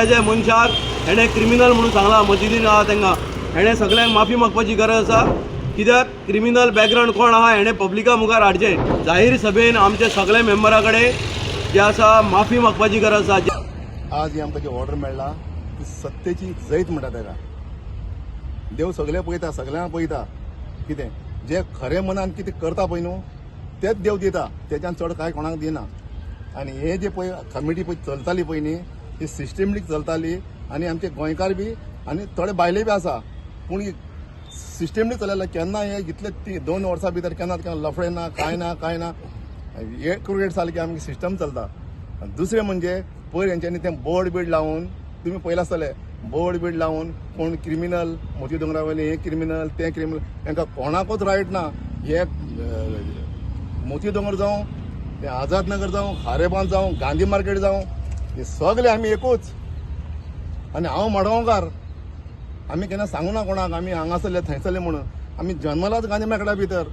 जे जे मनशाक हेणे क्रिमिनल म्हणून सांगला मस्जिदीन आहा तांकां हेणे सगळ्यांक माफी मागपाची गरज आसा कित्याक क्रिमिनल बॅकग्राऊंड कोण आहा हेणे पब्लिका मुखार हाडचें जाहीर सभेन आमचे सगळे मेंबरा कडेन जे आसा माफी मागपाची गरज आसा। आज ही आमकां जी ऑर्डर मेळ्ळा ती सत्तेची जैत म्हणटा ताका देव सगळे पळयता सगळ्यांक पळयता कितें जे खरें मनान कितें करता पळय न्हू तेच देव दिता तेच्यान चड कांय कोणाक दिना। आनी हे जे पळय कमिटी पळय चलताली पळय न्ही ती सिस्टमॅटीक चलताली आनी आमचे गोंयकार बी आनी थोडे भायले बी आसा पूण सिस्टमॅटीक चलयला केन्ना हे इतले 2 वर्सां भितर केन्ना लफडे ना कांय ना एक क्रिएट जालें की आमगे सिस्टम चलता। दुसरें म्हणजे पयर हेंच्यांनी तें बोर्ड बीड लावून तुमी पळयलां आसतलें बोर्ड बीड लावून कोण क्रिमिनल मोती दोंगरा वयले हे क्रिमिनल तें क्रिमिनल तांकां कोणाकूच रायट ना। हे मोती दोंगर जावं ते आझाद नगर जावं खारेबांद जावं गांधी मार्केट जावं हे सगळे आमी एकूच। आनी हांव मडगांवकार आमी केन्ना सांगू ना कोणाक आमी हांगासरले थंयसरले म्हणून आमी जन्मलाच गांधी मार्केटा भितर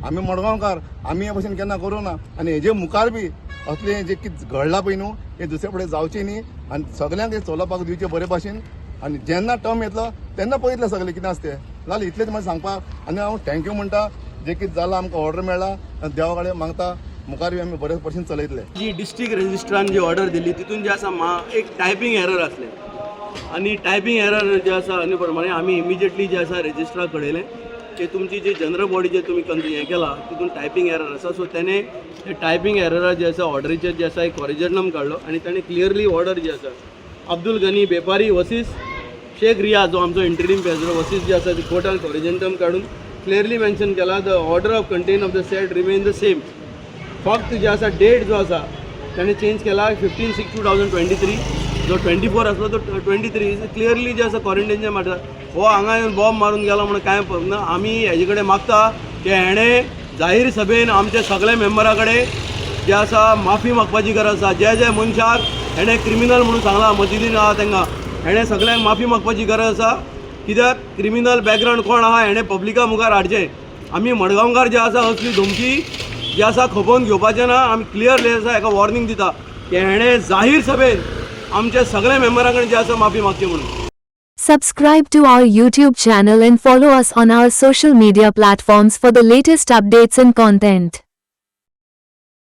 आमी मडगांवकार आमी हे भशेन केन्ना करूं ना। आनी हेजे मुखार बी असलें जे कितें घडलां पळय न्हू हे दुसरे फुडें जावचें न्ही आनी सगळ्यांक हे चलोवपाक दिवचें बरे भाशेन आनी जेन्ना टर्म येतलो तेन्ना पळयतलें सगळें कितें आसता तें जालें इतलेंच म्हाका सांगपाक। आनी हांव थँक्यू म्हणटा जे कितें जालां आमकां ऑर्डर मेळ्ळा आनी देवा कडेन मागता मुखार बी आमी बरे भशेन चलयतले। जी डिस्ट्रिक्ट रजिस्ट्रान जी ऑर्डर दिली तितून जे आसा एक टायपिंग एरर आसलें आनी टायपिंग एरर जे आसा आनी प्रमाणे आमी इमिजिएटली जे आसा रजिस्ट्राक कळयलें की तुमची जी जनरल बॉडी जे तुमी हें केला तितून टायपिंग एरर आसा सो तेणे टायपिंग एरर जे आसा ऑर्डरीचेर जे आसा एक कॉरिजनम काडलो आनी ताणें क्लियरली ऑर्डर जी आसा अब्दुल गनी बेपारी वसीस शेख रियाज जो आमचो इंटरिम पेजरो वसीस जे आसा ती कोर्टान कॉरिजनम काडून क्लियरली मेन्शन केला the order of content of the set remain the same फक्त जे आसा डेट जो आसा ताणें चेंज केला 15/6/2023 जो 24 आसलो तो 23 क्लियरली जे आसा क्वॉरंटायनचे मारता हो हांगा येवन बॉम्ब मारून गेलो म्हणून कांय ना। आमी हेजे कडेन मागता की हेणे जाहीर सभेन आमचे सगळे मेंबरा कडेन जे आसा माफी मागपाची गरज आसा। जे जे मनशाक हेणे क्रिमिनल म्हणून सांगला मस्जिदीन आहा तांकां हेणे सगळ्यांक माफी मागपाची गरज आसा कित्याक क्रिमिनल बॅकग्राऊंड कोण आहा हेणे पब्लिका मुखार हाडचें। आमी मडगांवकार जे आसा असली धमकी जी आसा खपोवन घेवपाचें ना। आमी क्लियरली आसा हेका वॉर्निंग दिता की हेणे जाहीर सभेन आमचे सगळे मेंबरा कडेन जे आसा माफी मागची म्हणून। Subscribe to our YouTube channel and follow us on our social media platforms for the latest updates and content.